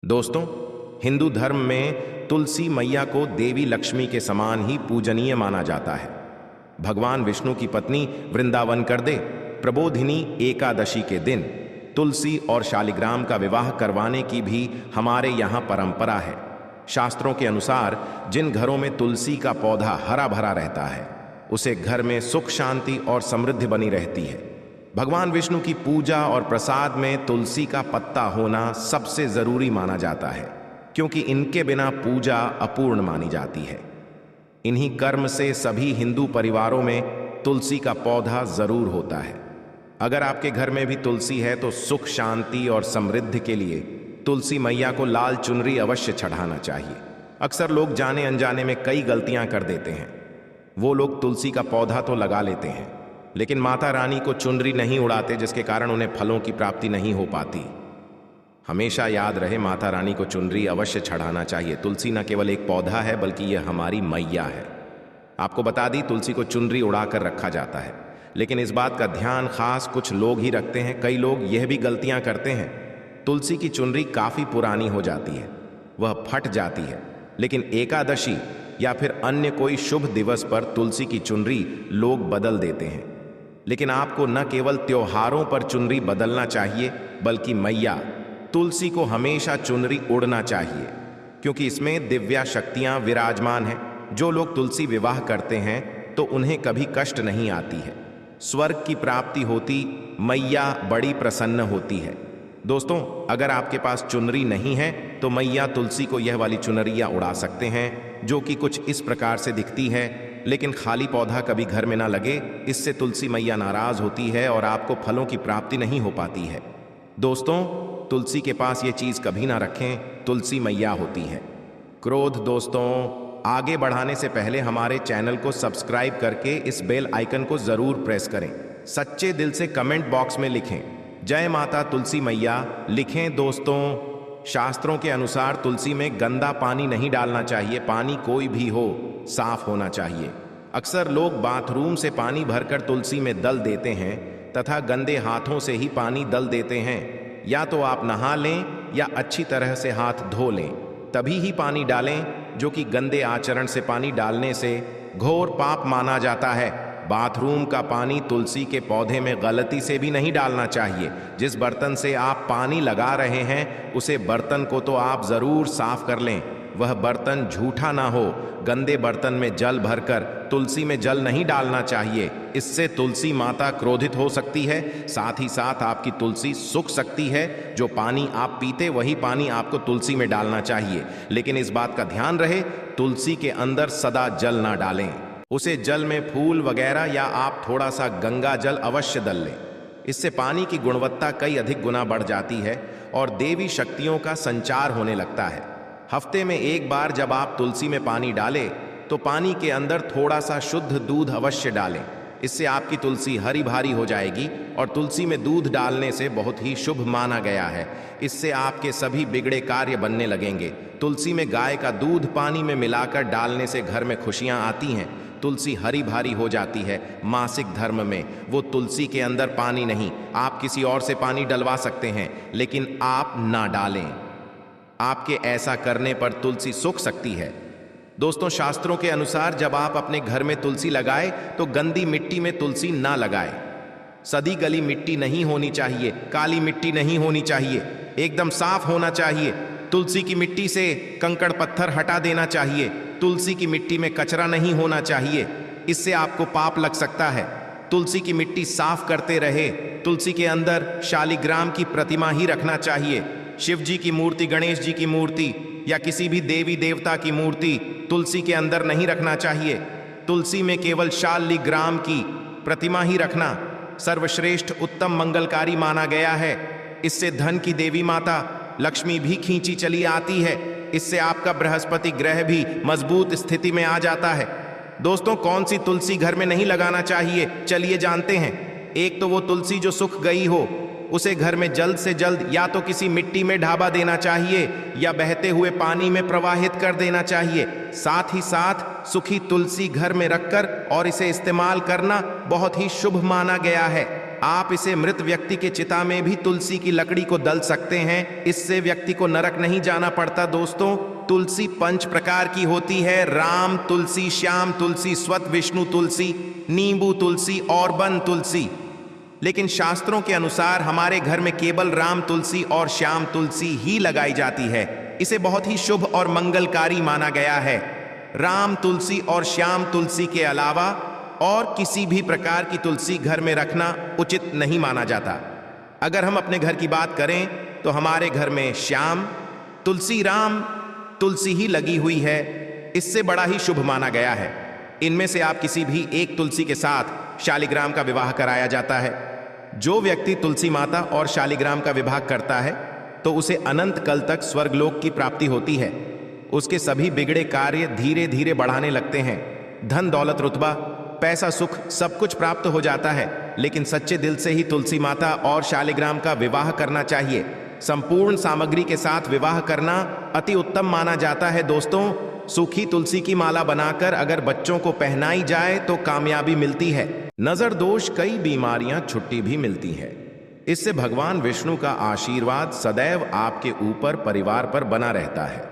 दोस्तों, हिंदू धर्म में तुलसी मैया को देवी लक्ष्मी के समान ही पूजनीय माना जाता है। भगवान विष्णु की पत्नी वृंदावन कर दे प्रबोधिनी एकादशी के दिन तुलसी और शालिग्राम का विवाह करवाने की भी हमारे यहाँ परंपरा है। शास्त्रों के अनुसार जिन घरों में तुलसी का पौधा हरा भरा रहता है उसे घर में सुख शांति और समृद्धि बनी रहती है। भगवान विष्णु की पूजा और प्रसाद में तुलसी का पत्ता होना सबसे जरूरी माना जाता है, क्योंकि इनके बिना पूजा अपूर्ण मानी जाती है। इन्हीं कर्म से सभी हिंदू परिवारों में तुलसी का पौधा जरूर होता है। अगर आपके घर में भी तुलसी है तो सुख शांति और समृद्धि के लिए तुलसी मैया को लाल चुनरी अवश्य चढ़ाना चाहिए। अक्सर लोग जाने अनजाने में कई गलतियां कर देते हैं। वो लोग तुलसी का पौधा तो लगा लेते हैं लेकिन माता रानी को चुनरी नहीं उड़ाते, जिसके कारण उन्हें फलों की प्राप्ति नहीं हो पाती। हमेशा याद रहे, माता रानी को चुनरी अवश्य चढ़ाना चाहिए। तुलसी न केवल एक पौधा है बल्कि यह हमारी मैया है। आपको बता दी, तुलसी को चुनरी उड़ाकर रखा जाता है, लेकिन इस बात का ध्यान खास कुछ लोग ही रखते हैं। कई लोग यह भी गलतियां करते हैं, तुलसी की चुनरी काफी पुरानी हो जाती है, वह फट जाती है, लेकिन एकादशी या फिर अन्य कोई शुभ दिवस पर तुलसी की चुनरी लोग बदल देते हैं। लेकिन आपको न केवल त्योहारों पर चुनरी बदलना चाहिए बल्कि मैया तुलसी को हमेशा चुनरी उड़ना चाहिए, क्योंकि इसमें दिव्या शक्तियां विराजमान हैं। जो लोग तुलसी विवाह करते हैं तो उन्हें कभी कष्ट नहीं आती है, स्वर्ग की प्राप्ति होती, मैया बड़ी प्रसन्न होती है। दोस्तों, अगर आपके पास चुनरी नहीं है तो मैया तुलसी को यह वाली चुनरियां उड़ा सकते हैं, जो कि कुछ इस प्रकार से दिखती है। लेकिन खाली पौधा कभी घर में ना लगे, इससे तुलसी मैया नाराज होती है और आपको फलों की प्राप्ति नहीं हो पाती है। दोस्तों, तुलसी के पास ये चीज कभी ना रखें, तुलसी मैया होती है क्रोध। दोस्तों, आगे बढ़ाने से पहले हमारे चैनल को सब्सक्राइब करके इस बेल आइकन को जरूर प्रेस करें। सच्चे दिल से कमेंट बॉक्स में लिखें जय माता तुलसी मैया लिखें। दोस्तों, शास्त्रों के अनुसार तुलसी में गंदा पानी नहीं डालना चाहिए। पानी कोई भी हो, साफ होना चाहिए। अक्सर लोग बाथरूम से पानी भरकर तुलसी में दल देते हैं तथा गंदे हाथों से ही पानी दल देते हैं। या तो आप नहा लें या अच्छी तरह से हाथ धो लें, तभी ही पानी डालें, जो कि गंदे आचरण से पानी डालने से घोर पाप माना जाता है। बाथरूम का पानी तुलसी के पौधे में गलती से भी नहीं डालना चाहिए। जिस बर्तन से आप पानी लगा रहे हैं उसे बर्तन को तो आप जरूर साफ कर लें, वह बर्तन झूठा ना हो। गंदे बर्तन में जल भरकर तुलसी में जल नहीं डालना चाहिए, इससे तुलसी माता क्रोधित हो सकती है। साथ ही साथ आपकी तुलसी सूख सकती है। जो पानी आप पीते वही पानी आपको तुलसी में डालना चाहिए, लेकिन इस बात का ध्यान रहे, तुलसी के अंदर सदा जल ना डालें। उसे जल में फूल वगैरह या आप थोड़ा सा गंगा जल अवश्य डाल लें। इससे पानी की गुणवत्ता कई अधिक गुना बढ़ जाती है और देवी शक्तियों का संचार होने लगता है। हफ्ते में एक बार जब आप तुलसी में पानी डालें तो पानी के अंदर थोड़ा सा शुद्ध दूध अवश्य डालें। इससे आपकी तुलसी हरी भारी हो जाएगी और तुलसी में दूध डालने से बहुत ही शुभ माना गया है। इससे आपके सभी बिगड़े कार्य बनने लगेंगे। तुलसी में गाय का दूध पानी में मिलाकर डालने से घर में खुशियां आती हैं। तुलसी हरी भारी हो जाती है। मासिक धर्म में वो तुलसी के अंदर पानी नहीं, आप किसी और से पानी डलवा सकते हैं, लेकिन आप ना डालें। आपके ऐसा करने पर तुलसी सूख सकती है। दोस्तों, शास्त्रों के अनुसार जब आप अपने घर में तुलसी लगाए तो गंदी मिट्टी में तुलसी ना लगाए। सदी गली मिट्टी नहीं होनी चाहिए, काली मिट्टी नहीं होनी चाहिए, एकदम साफ होना चाहिए। तुलसी की मिट्टी से कंकड़ पत्थर हटा देना चाहिए। तुलसी की मिट्टी में कचरा नहीं होना चाहिए, इससे आपको पाप लग सकता है। तुलसी की मिट्टी साफ करते रहे। तुलसी के अंदर शालिग्राम की प्रतिमा ही रखना चाहिए। शिव जी की मूर्ति, गणेश जी की मूर्ति या किसी भी देवी देवता की मूर्ति तुलसी के अंदर नहीं रखना चाहिए। तुलसी में केवल शालिग्राम की प्रतिमा ही रखना सर्वश्रेष्ठ उत्तम मंगलकारी माना गया है। इससे धन की देवी माता लक्ष्मी भी खींची चली आती है। इससे आपका बृहस्पति ग्रह भी मजबूत स्थिति में आ जाता है। दोस्तों, कौन सी तुलसी घर में नहीं लगाना चाहिए, चलिए जानते हैं। एक तो वो तुलसी जो सूख गई हो, उसे घर में जल्द से जल्द या तो किसी मिट्टी में ढाबा देना चाहिए या बहते हुए पानी में प्रवाहित कर देना चाहिए। साथ ही साथ सूखी तुलसी घर में रखकर और इसे इस्तेमाल करना बहुत ही शुभ माना गया है। आप इसे मृत व्यक्ति के चिता में भी तुलसी की लकड़ी को दल सकते हैं, इससे व्यक्ति को नरक नहीं जाना पड़ता। दोस्तों, तुलसी 5 प्रकार की होती है: राम तुलसी, श्याम तुलसी, स्वत विष्णु तुलसी, नींबू तुलसी और वन तुलसी। लेकिन शास्त्रों के अनुसार हमारे घर में केवल राम तुलसी और श्याम तुलसी ही लगाई जाती है। इसे बहुत ही शुभ और मंगलकारी माना गया है। राम तुलसी और श्याम तुलसी के अलावा और किसी भी प्रकार की तुलसी घर में रखना उचित नहीं माना जाता। अगर हम अपने घर की बात करें तो हमारे घर में श्याम तुलसी, राम तुलसी ही लगी हुई है। इससे बड़ा ही शुभ माना गया है। इनमें से आप किसी भी एक तुलसी के साथ शालिग्राम का विवाह कराया जाता है। जो व्यक्ति तुलसी माता और शालिग्राम का विवाह करता है तो उसे अनंत कल तक स्वर्गलोक की प्राप्ति होती है। उसके सभी बिगड़े कार्य धीरे धीरे बढ़ाने लगते हैं। धन दौलत रुतबा पैसा सुख सब कुछ प्राप्त हो जाता है। लेकिन सच्चे दिल से ही तुलसी माता और शालिग्राम का विवाह करना चाहिए। संपूर्ण सामग्री के साथ विवाह करना अति उत्तम माना जाता है। दोस्तों, सूखी तुलसी की माला बनाकर अगर बच्चों को पहनाई जाए तो कामयाबी मिलती है। नजर दोष, कई बीमारियां छुट्टी भी मिलती है। इससे भगवान विष्णु का आशीर्वाद सदैव आपके ऊपर परिवार पर बना रहता है।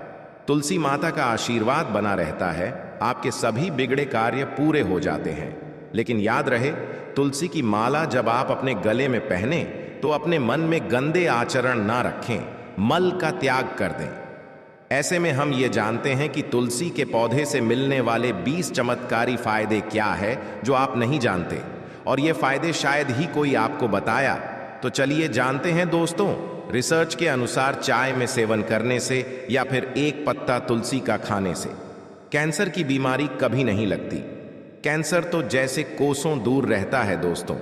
तुलसी माता का आशीर्वाद बना रहता है, आपके सभी बिगड़े कार्य पूरे हो जाते हैं। लेकिन याद रहे, तुलसी की माला जब आप अपने गले में पहने तो अपने मन में गंदे आचरण ना रखें, मल का त्याग कर दें। ऐसे में हम ये जानते हैं कि तुलसी के पौधे से मिलने वाले 20 चमत्कारी फायदे क्या है जो आप नहीं जानते, और ये फायदे शायद ही कोई आपको बताया। तो चलिए जानते हैं दोस्तों। रिसर्च के अनुसार चाय में सेवन करने से या फिर एक पत्ता तुलसी का खाने से कैंसर की बीमारी कभी नहीं लगती। कैंसर तो जैसे कोसों दूर रहता है। दोस्तों,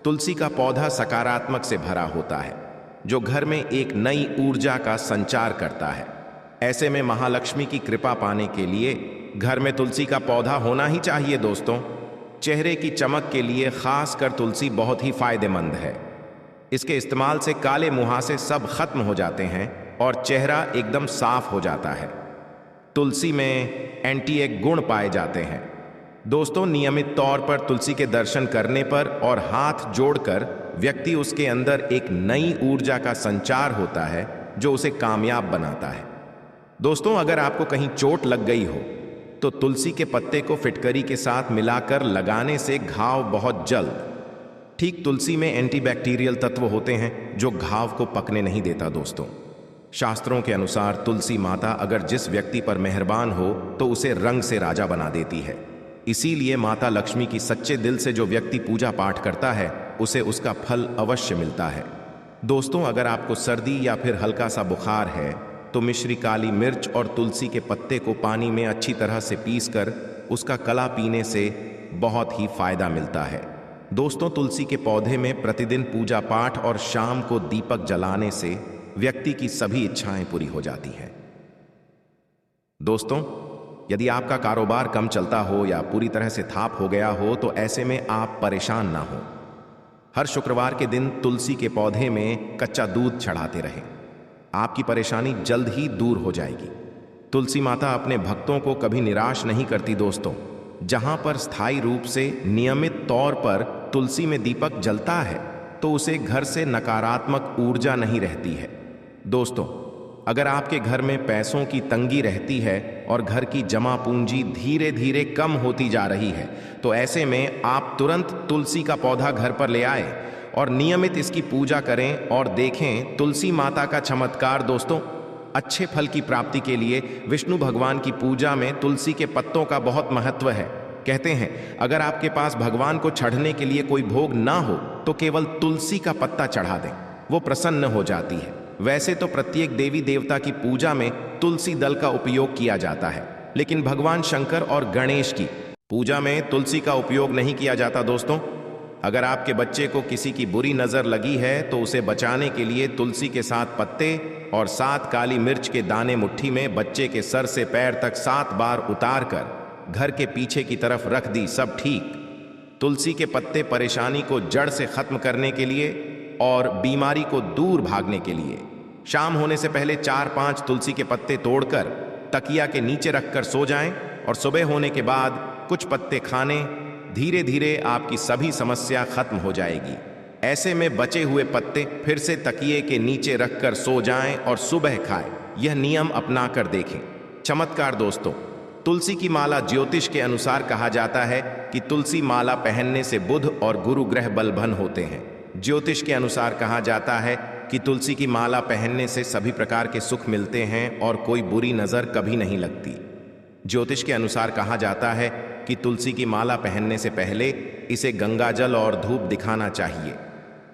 तुलसी का पौधा सकारात्मक से भरा होता है, जो घर में एक नई ऊर्जा का संचार करता है। ऐसे में महालक्ष्मी की कृपा पाने के लिए घर में तुलसी का पौधा होना ही चाहिए। दोस्तों, चेहरे की चमक के लिए खासकर तुलसी बहुत ही फायदेमंद है। इसके इस्तेमाल से काले मुहासे सब खत्म हो जाते हैं और चेहरा एकदम साफ हो जाता है। तुलसी में एंटी एक गुण पाए जाते हैं। दोस्तों, नियमित तौर पर तुलसी के दर्शन करने पर और हाथ जोड़कर व्यक्ति उसके अंदर एक नई ऊर्जा का संचार होता है जो उसे कामयाब बनाता है। दोस्तों, अगर आपको कहीं चोट लग गई हो तो तुलसी के पत्ते को फिटकरी के साथ मिलाकर लगाने से घाव बहुत जल्द ठीक। तुलसी में एंटीबैक्टीरियल तत्व होते हैं जो घाव को पकने नहीं देता। दोस्तों, शास्त्रों के अनुसार तुलसी माता अगर जिस व्यक्ति पर मेहरबान हो तो उसे रंग से राजा बना देती है। इसीलिए माता लक्ष्मी की सच्चे दिल से जो व्यक्ति पूजा पाठ करता है उसे उसका फल अवश्य मिलता है। दोस्तों, अगर आपको सर्दी या फिर हल्का सा बुखार है तो मिश्री, काली मिर्च और तुलसी के पत्ते को पानी में अच्छी तरह से पीसकर उसका कला पीने से बहुत ही फायदा मिलता है। दोस्तों, तुलसी के पौधे में प्रतिदिन पूजा पाठ और शाम को दीपक जलाने से व्यक्ति की सभी इच्छाएं पूरी हो जाती हैं। दोस्तों, यदि आपका कारोबार कम चलता हो या पूरी तरह से थाप हो गया हो तो ऐसे में आप परेशान ना हो। हर शुक्रवार के दिन तुलसी के पौधे में कच्चा दूध चढ़ाते रहें। आपकी परेशानी जल्द ही दूर हो जाएगी। तुलसी माता अपने भक्तों को कभी निराश नहीं करती। दोस्तों, जहां पर स्थायी रूप से नियमित तौर पर तुलसी में दीपक जलता है तो उसे घर से नकारात्मक ऊर्जा नहीं रहती है। दोस्तों, अगर आपके घर में पैसों की तंगी रहती है और घर की जमा पूंजी धीरे धीरे कम होती जा रही है तो ऐसे में आप तुरंत तुलसी का पौधा घर पर ले आए और नियमित इसकी पूजा करें और देखें तुलसी माता का चमत्कार। दोस्तों, अच्छे फल की प्राप्ति के लिए विष्णु भगवान की पूजा में तुलसी के पत्तों का बहुत महत्व है। कहते हैं अगर आपके पास भगवान को चढ़ने के लिए कोई भोग ना हो तो केवल तुलसी का पत्ता चढ़ा दें, वो प्रसन्न हो जाती है। वैसे तो प्रत्येक देवी देवता की पूजा में तुलसी दल का उपयोग किया जाता है, लेकिन भगवान शंकर और गणेश की पूजा में तुलसी का उपयोग नहीं किया जाता। दोस्तों, अगर आपके बच्चे को किसी की बुरी नजर लगी है तो उसे बचाने के लिए तुलसी के 7 पत्ते और 7 काली मिर्च के दाने मुट्ठी में बच्चे के सर से पैर तक 7 बार उतार कर घर के पीछे की तरफ रख दी, सब ठीक। तुलसी के पत्ते परेशानी को जड़ से खत्म करने के लिए और बीमारी को दूर भागने के लिए शाम होने से पहले 4-5 तुलसी के पत्ते तोड़कर तकिया के नीचे रखकर सो जाएं और सुबह होने के बाद कुछ पत्ते खाने। धीरे धीरे आपकी सभी समस्या खत्म हो जाएगी। ऐसे में बचे हुए पत्ते फिर से तकिए के नीचे रखकर सो जाएं और सुबह खाएं। यह नियम अपनाकर देखें। चमत्कार दोस्तों, तुलसी की माला ज्योतिष के अनुसार कहा जाता है कि तुलसी माला पहनने से बुध और गुरु ग्रह बलवान होते हैं। ज्योतिष के अनुसार कहा जाता है कि तुलसी की माला पहनने से सभी प्रकार के सुख मिलते हैं और कोई बुरी नज़र कभी नहीं लगती। ज्योतिष के अनुसार कहा जाता है कि तुलसी की माला पहनने से पहले इसे गंगाजल और धूप दिखाना चाहिए।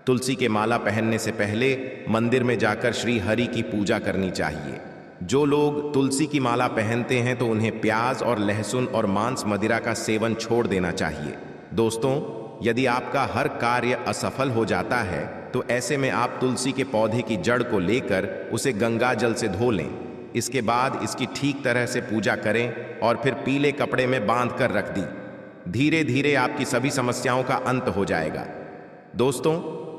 तुलसी के माला पहनने से पहले मंदिर में जाकर श्री हरि की पूजा करनी चाहिए। जो लोग तुलसी की माला पहनते हैं तो उन्हें प्याज और लहसुन और मांस मदिरा का सेवन छोड़ देना चाहिए। दोस्तों, यदि आपका हर कार्य असफल हो जाता है तो ऐसे में आप तुलसी के पौधे की जड़ को लेकर उसे गंगाजल से धो लें। इसके बाद इसकी ठीक तरह से पूजा करें और फिर पीले कपड़े में बांध कर रख दी। धीरे धीरे आपकी सभी समस्याओं का अंत हो जाएगा। दोस्तों,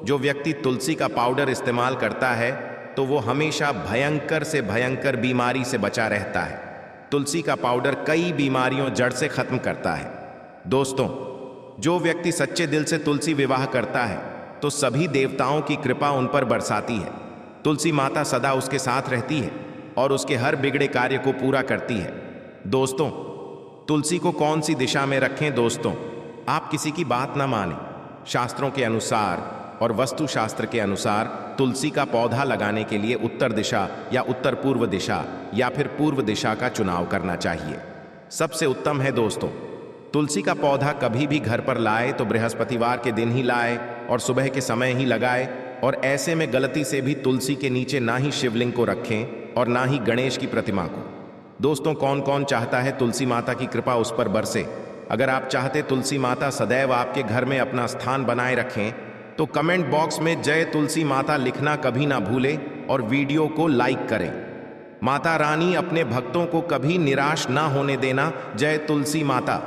जो व्यक्ति तुलसी का पाउडर इस्तेमाल करता है तो वो हमेशा भयंकर से भयंकर बीमारी से बचा रहता है। तुलसी का पाउडर कई बीमारियों जड़ से खत्म करता है। दोस्तों, जो व्यक्ति सच्चे दिल से तुलसी विवाह करता है तो सभी देवताओं की कृपा उन पर बरसाती है। तुलसी माता सदा उसके साथ रहती है और उसके हर बिगड़े कार्य को पूरा करती है। दोस्तों, तुलसी को कौन सी दिशा में रखें? दोस्तों, आप किसी की बात ना मानें। शास्त्रों के अनुसार और वास्तुशास्त्र के अनुसार तुलसी का पौधा लगाने के लिए उत्तर दिशा या उत्तर पूर्व दिशा या फिर पूर्व दिशा का चुनाव करना चाहिए। सबसे उत्तम है दोस्तों, तुलसी का पौधा कभी भी घर पर लाए तो बृहस्पतिवार के दिन ही लाए और सुबह के समय ही लगाए। और ऐसे में गलती से भी तुलसी के नीचे ना ही शिवलिंग को रखें और ना ही गणेश की प्रतिमा को। दोस्तों, कौन कौन चाहता है तुलसी माता की कृपा उस पर बरसे? अगर आप चाहते तुलसी माता सदैव आपके घर में अपना स्थान बनाए रखें तो कमेंट बॉक्स में जय तुलसी माता लिखना कभी ना भूलें और वीडियो को लाइक करें। माता रानी अपने भक्तों को कभी निराश ना होने देना। जय तुलसी माता।